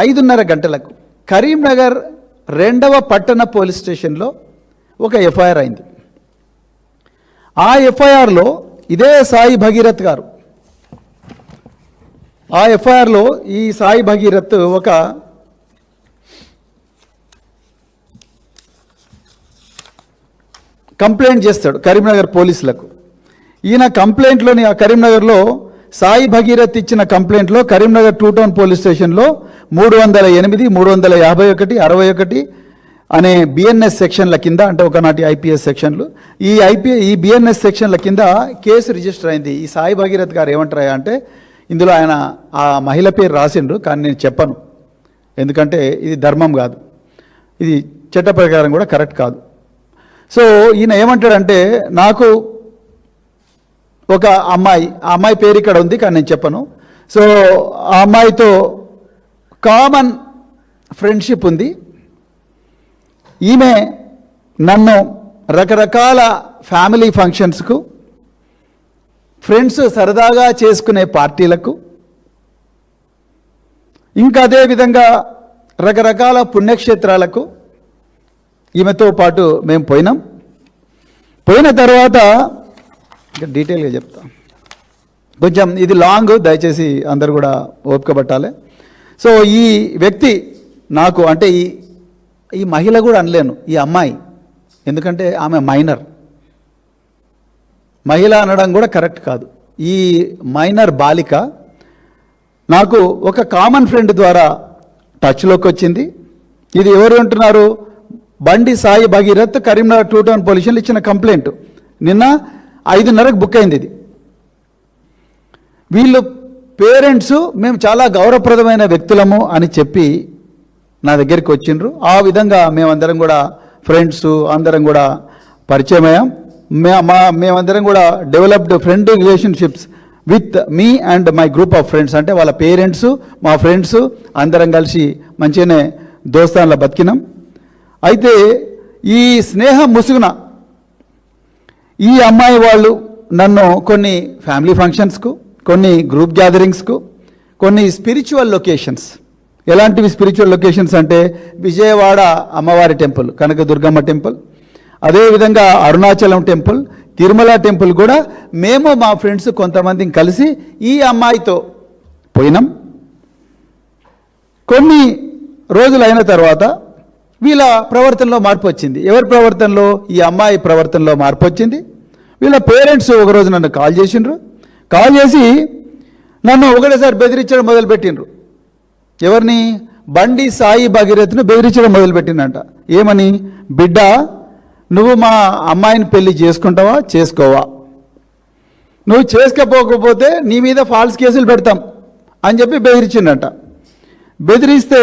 5:30 గంటలకు కరీంనగర్ 2వ పట్టణ పోలీస్ స్టేషన్లో ఒక ఎఫ్ఐఆర్ అయింది. ఆ ఎఫ్ఐఆర్లో ఇదే సాయి భగీరథ్ గారు, ఆ ఎఫ్ఐఆర్లో ఈ సాయి భగీరథ్ ఒక కంప్లైంట్ చేస్తాడు కరీంనగర్ పోలీసులకు. ఈయన కంప్లైంట్లోని ఆ కరీంనగర్లో సాయి భగీరథ్ ఇచ్చిన కంప్లైంట్లో కరీంనగర్ 2 టౌన్ పోలీస్ స్టేషన్లో 308, 351, 61 అనే బిఎన్ఎస్ సెక్షన్ల కింద, అంటే ఒకనాటి ఐపీఎస్ సెక్షన్లు, ఈ బిఎన్ఎస్ సెక్షన్ల కింద కేసు రిజిస్టర్ అయింది. ఈ సాయి భగీరథ్ గారు ఏమంటారా అంటే, ఇందులో ఆయన ఆ మహిళ పేరు రాసిండ్రు, కానీ నేను చెప్పను, ఎందుకంటే ఇది ధర్మం కాదు, ఇది చట్ట ప్రకారం కూడా కరెక్ట్ కాదు. సో ఈయన ఏమంటాడంటే, నాకు ఒక అమ్మాయి, ఆ అమ్మాయి పేరు ఇక్కడ ఉంది కానీ నేను చెప్పను. సో ఆ అమ్మాయితో కామన్ ఫ్రెండ్షిప్ ఉంది. ఈమె నన్ను రకరకాల ఫ్యామిలీ ఫంక్షన్స్కు, ఫ్రెండ్స్ సరదాగా చేసుకునే పార్టీలకు, ఇంకా అదేవిధంగా రకరకాల పుణ్యక్షేత్రాలకు ఈమెతో పాటు మేము పోయినాం. పోయిన తర్వాత డీటెయిల్గా చెప్తా, కొంచెం ఇది లాంగ్, దయచేసి అందరు కూడా ఓపిక పట్టాలి. సో ఈ వ్యక్తి నాకు, అంటే ఈ మహిళ కూడా అనలేను, ఈ అమ్మాయి, ఎందుకంటే ఆమె మైనర్, మహిళ అనడం కూడా కరెక్ట్ కాదు. ఈ మైనర్ బాలిక నాకు ఒక కామన్ ఫ్రెండ్ ద్వారా టచ్లోకి వచ్చింది. ఇది ఎవరు అంటున్నారు? బండి సాయి భగీరథ్ కరీంనగర్ 2 టౌన్ పోలీసులు ఇచ్చిన కంప్లైంట్. నిన్న 5:30కు బుక్ అయింది ఇది. వీళ్ళు పేరెంట్స్ మేము చాలా గౌరవప్రదమైన వ్యక్తులము అని చెప్పి నా దగ్గరికి వచ్చిండ్రు. ఆ విధంగా మేమందరం కూడా ఫ్రెండ్స్ అందరం కూడా పరిచయం అయ్యాం. మేమందరం కూడా developed friend relationships with me and my group of friends. అంటే వాళ్ళ పేరెంట్స్, మా ఫ్రెండ్స్ అందరం కలిసి మంచిగానే దోస్తాన్లో బతికినాం. అయితే ఈ స్నేహం ముసుగున ఈ అమ్మాయి వాళ్ళు నన్ను కొన్ని ఫ్యామిలీ ఫంక్షన్స్కు, కొన్ని గ్రూప్ గ్యాదరింగ్స్కు, కొన్ని స్పిరిచువల్ లొకేషన్స్. ఎలాంటివి స్పిరిచువల్ లొకేషన్స్ అంటే విజయవాడ అమ్మవారి టెంపుల్, కనకదుర్గమ్మ టెంపుల్, అదేవిధంగా అరుణాచలం టెంపుల్, తిరుమల టెంపుల్ కూడా మేము మా ఫ్రెండ్స్ కొంతమందిని కలిసి ఈ అమ్మాయితో పోయినాం. కొన్ని రోజులు అయిన తర్వాత వీళ్ళ ప్రవర్తనలో మార్పు వచ్చింది. ఎవరి ప్రవర్తనలో? ఈ అమ్మాయి ప్రవర్తనలో మార్పు వచ్చింది. వీళ్ళ పేరెంట్స్ ఒకరోజు నన్ను కాల్ చేసిండ్రు. కాల్ చేసి నన్ను ఒకటేసారి బెదిరించడం మొదలుపెట్టిండ్రు. ఎవరిని? బండి సాయి భగీరథ్ను బెదిరించడం మొదలుపెట్టిందంట. ఏమని? బిడ్డ, నువ్వు మా అమ్మాయిని పెళ్లి చేసుకుంటావా, చేసుకోవా? నువ్వు చేసుకోకపోతే నీ మీద ఫాల్స్ కేసులు పెడతాం అని చెప్పి బెదిరించిందంట. బెదిరిస్తే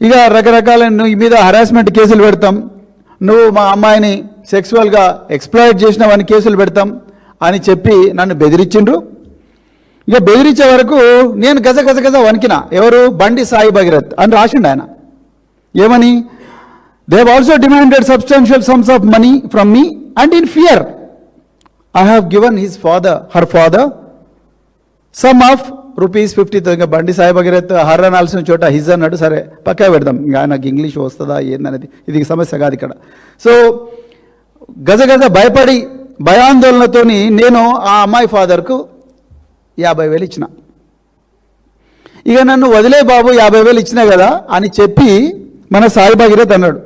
ఇక రకరకాల నీ మీద హరాస్మెంట్ కేసులు పెడతాం, నువ్వు మా అమ్మాయిని సెక్సువల్గా ఎక్స్ప్లాయిట్ చేసినావని కేసులు పెడతాం అని చెప్పి నన్ను బెదిరించిండ్రు. ఇక బెదిరించే వరకు నేను గజ వణికిన. ఎవరు? బండి సాయి భగీరథ్ అని రాసిండు ఆయన. ఏమని? They have also demanded substantial sums of money from me and in fear I have given her father some of ₹50,000. బండి సాయి భగీరథ్ హర్ అనాల్సిన చోట హిజ్ అన్నాడు. సరే పక్కా పెడదాం, ఇంకా ఆయనకు ఇంగ్లీష్ వస్తుందా ఏందనేది ఇది సమస్య కాదు ఇక్కడ. సో గజ భయపడి భయాందోళనతోని నేను ఆ అమ్మాయి ఫాదర్కు 50,000 ఇచ్చిన. ఇక నన్ను వదిలే బాబు, 50,000 ఇచ్చినా కదా అని చెప్పి మన సాయి భగీరథ్ అన్నాడు.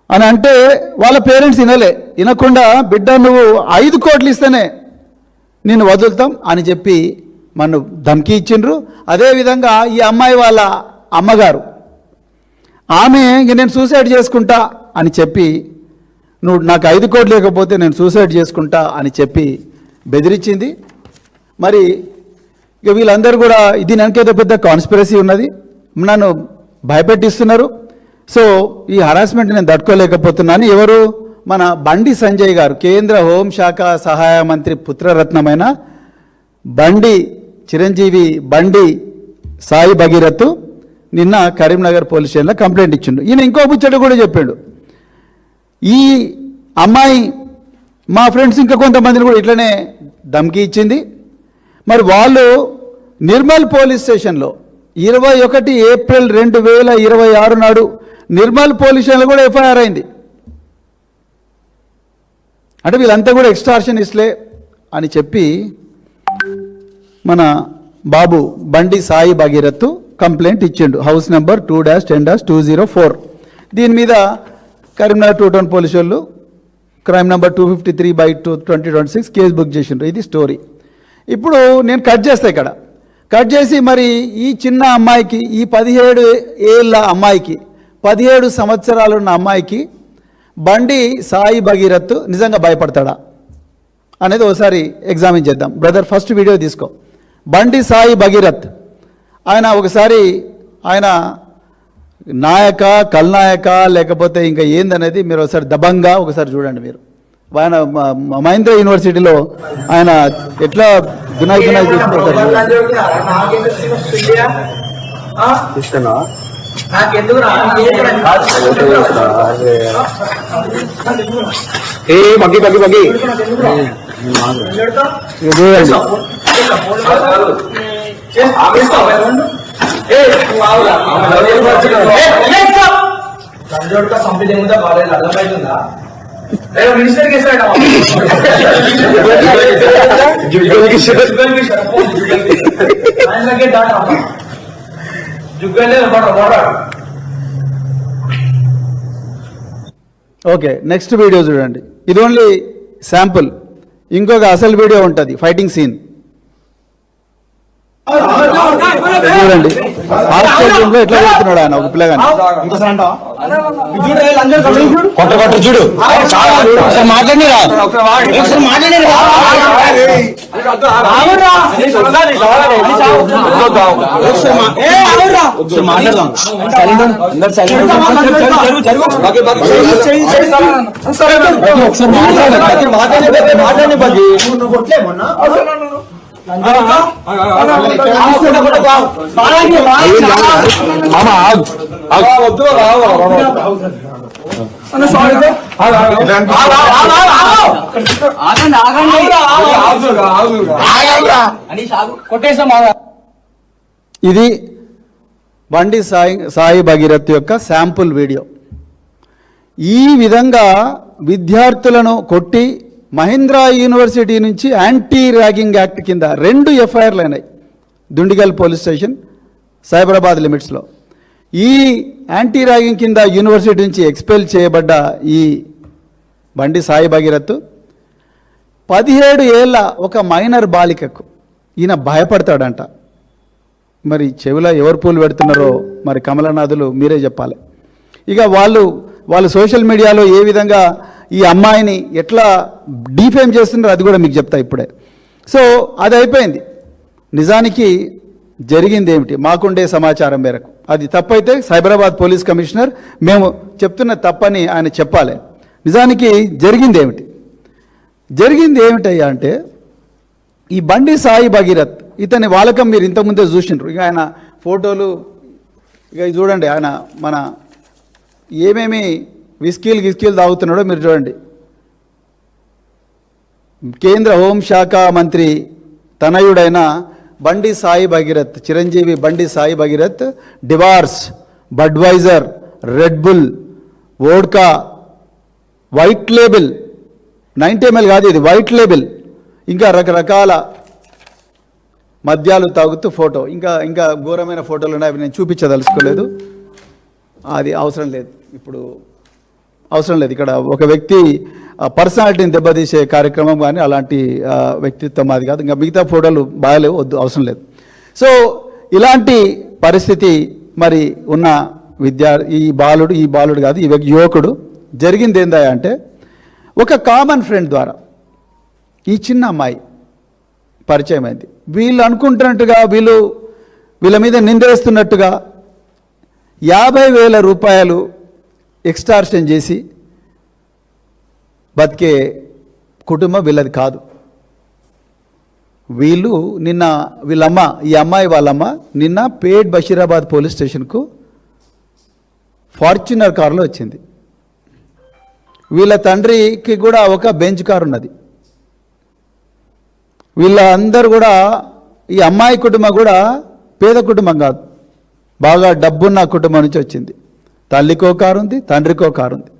అని అంటే వాళ్ళ పేరెంట్స్ వినకుండా బిడ్డ నువ్వు 5 కోట్లు ఇస్తేనే నేను వదులుతాం అని చెప్పి నన్ను ధమ్కి ఇచ్చిండ్రు. అదేవిధంగా ఈ అమ్మాయి వాళ్ళ అమ్మగారు, ఆమె ఇంక నేను సూసైడ్ చేసుకుంటా అని చెప్పి, నువ్వు నాకు 5 కోట్లు లేకపోతే నేను సూసైడ్ చేసుకుంటా అని చెప్పి బెదిరించింది. మరి ఇక వీళ్ళందరూ కూడా ఇది వెనకేదో పెద్ద కాన్స్పిరసీ ఉన్నది, నన్ను భయపెట్టిస్తున్నారు. సో ఈ హరాస్మెంట్ నేను తట్టుకోలేకపోతున్నాను. ఎవరు? మన బండి సంజయ్ గారు, కేంద్ర హోంశాఖ సహాయ మంత్రి పుత్రరత్నమైన బండి చిరంజీవి బండి సాయి భగీరథ్ నిన్న కరీంనగర్ పోలీస్ స్టేషన్లో కంప్లైంట్ ఇచ్చిండు. ఈయన ఇంకో ముచ్చట కూడా చెప్పాడు. ఈ అమ్మాయి మా ఫ్రెండ్స్ ఇంకా కొంతమందిని కూడా ఇట్లనే ధమ్కి ఇచ్చింది. మరి వాళ్ళు నిర్మల్ పోలీస్ స్టేషన్లో 21 ఏప్రిల్ 2026 నాడు నిర్మల్ పోలీస్ స్టేషన్లో కూడా ఎఫ్ఐఆర్ అయింది. అంటే వీళ్ళంతా కూడా ఎక్స్టార్షనిస్ట్లే అని చెప్పి మన బాబు బండి సాయి భగీరథ్ కంప్లైంట్ ఇచ్చిండు. House number 2-10-204. దీని మీద కరీంనగర్ 2 టౌన్ పోలీసు వాళ్ళు క్రైమ్ నెంబర్ 253/2026 కేసు బుక్ చేసిండ్రు. ఇది స్టోరీ. ఇప్పుడు నేను కట్ చేస్తా ఇక్కడ. కట్ చేసి మరి ఈ చిన్న అమ్మాయికి, ఈ 17 ఏళ్ళ అమ్మాయికి, 17 సంవత్సరాలు ఉన్న అమ్మాయికి బండి సాయి భగీరథ్ నిజంగా భయపడతాడా అనేది ఒకసారి ఎగ్జామిన్ చేద్దాం. బ్రదర్ ఫస్ట్ వీడియో తీసుకో. బండి సాయి భగీరథ్ ఆయన ఒకసారి ఆయన నాయక, కల్నాయక లేకపోతే ఇంకా ఏందనేది మీరు ఒకసారి దబంగా ఒకసారి చూడండి. మీరు ఆయన మహేంద్ర యూనివర్సిటీలో ఆయన ఎట్లా గునాయి చేస్తున్నారు. మినిస్టర్ ఓకే, నెక్స్ట్ వీడియో చూడండి. ఇది ఓన్లీ శాంపుల్. ఇంకొక అసలు వీడియో ఉంటుంది, ఫైటింగ్ సీన్ చూడండి. ఆశ్చర్యంలో ఎట్లా చెప్తున్నాడు ఆయన ఒక పిల్లగాని. చూడు మాట్లాడిరా మాట్లాడి ఇది బండి సాయి భగీరథ్ యొక్క శాంపుల్ వీడియో. ఈ విధంగా విద్యార్థులను కొట్టి మహేంద్ర యూనివర్సిటీ నుంచి యాంటీ ర్యాగింగ్ యాక్ట్ కింద 2 ఎఫ్ఐఆర్లు అయినాయి. దుండిగల్ పోలీస్ స్టేషన్, సైబరాబాద్ లిమిట్స్లో. ఈ యాంటీ ర్యాగింగ్ కింద యూనివర్సిటీ నుంచి ఎక్స్పెల్ చేయబడ్డ ఈ బండి సాయి భగీరథ్ 17 ఏళ్ళ ఒక మైనర్ బాలికకు ఈయన భయపడతాడంట. మరి చెవిలో ఎవరు పూలు పెడుతున్నారో మరి కమలనాథులు మీరే చెప్పాలి. ఇక వాళ్ళు సోషల్ మీడియాలో ఏ విధంగా ఈ అమ్మాయిని ఎట్లా డీఫేమ్ చేస్తున్నారో అది కూడా మీకు చెప్తా ఇప్పుడే. సో అది అయిపోయింది. నిజానికి జరిగింది ఏమిటి మాకుండే సమాచారం మేరకు, అది తప్పైతే సైబరాబాద్ పోలీస్ కమిషనర్ మేము చెప్తున్న తప్పని ఆయన చెప్పాలి. నిజానికి జరిగింది ఏమిటయ్యా అంటే, ఈ బండి సాయి భగీరథ్ ఇతని వాలకం మీరు ఇంతకుముందే చూసిండ్రు. ఇక ఆయన ఫోటోలు ఇక చూడండి. ఆయన మన ఏమేమి విస్కీలు తాగుతున్నాడో మీరు చూడండి. కేంద్ర హోంశాఖ మంత్రి తనయుడైన బండి Sai Bhagirath, Chiranjeevi Bandi Sai Bhagirath Dewar's, Budweiser, Red Bull, vodka, White Label 90 ml కాదు ఇది, వైట్ లేబుల్, ఇంకా రకరకాల మద్యాలు తాగుతూ ఫోటో. ఇంకా ఘోరమైన ఫోటోలు ఉన్నాయి, అవి నేను చూపించదలుచుకోలేదు. అది అవసరం లేదు, ఇప్పుడు అవసరం లేదు. ఇక్కడ ఒక వ్యక్తి పర్సనాలిటీని దెబ్బతీసే కార్యక్రమం కానీ అలాంటి వ్యక్తిత్వం అది కాదు. ఇంకా మిగతా ఫోటోలు బాగాలేవు, వద్దు, అవసరం లేదు. సో ఇలాంటి పరిస్థితి మరి ఉన్న ఈ బాలుడు కాదు, ఈ యువకుడు జరిగింది ఏందా అంటే, ఒక కామన్ ఫ్రెండ్ ద్వారా ఈ చిన్న అమ్మాయి పరిచయం అయింది. వీళ్ళు అనుకుంటున్నట్టుగా, వీళ్ళ మీద నిందేస్తున్నట్టుగా 50,000 రూపాయలు ఎక్స్టార్షన్ చేసి బతికే కుటుంబం వీళ్ళది కాదు. వీళ్ళమ్మ, ఈ అమ్మాయి వాళ్ళమ్మ నిన్న పేట్ బషీరాబాద్ పోలీస్ స్టేషన్కు ఫార్చునర్ కారులో వచ్చింది. వీళ్ళ తండ్రికి కూడా ఒక బెంచ్ కారు ఉన్నది. వీళ్ళందరూ కూడా, ఈ అమ్మాయి కుటుంబం కూడా పేద కుటుంబం కాదు, బాగా డబ్బున్న కుటుంబం నుంచి వచ్చింది. తల్లికో కారు ఉంది, తండ్రికో కారు ఉంది.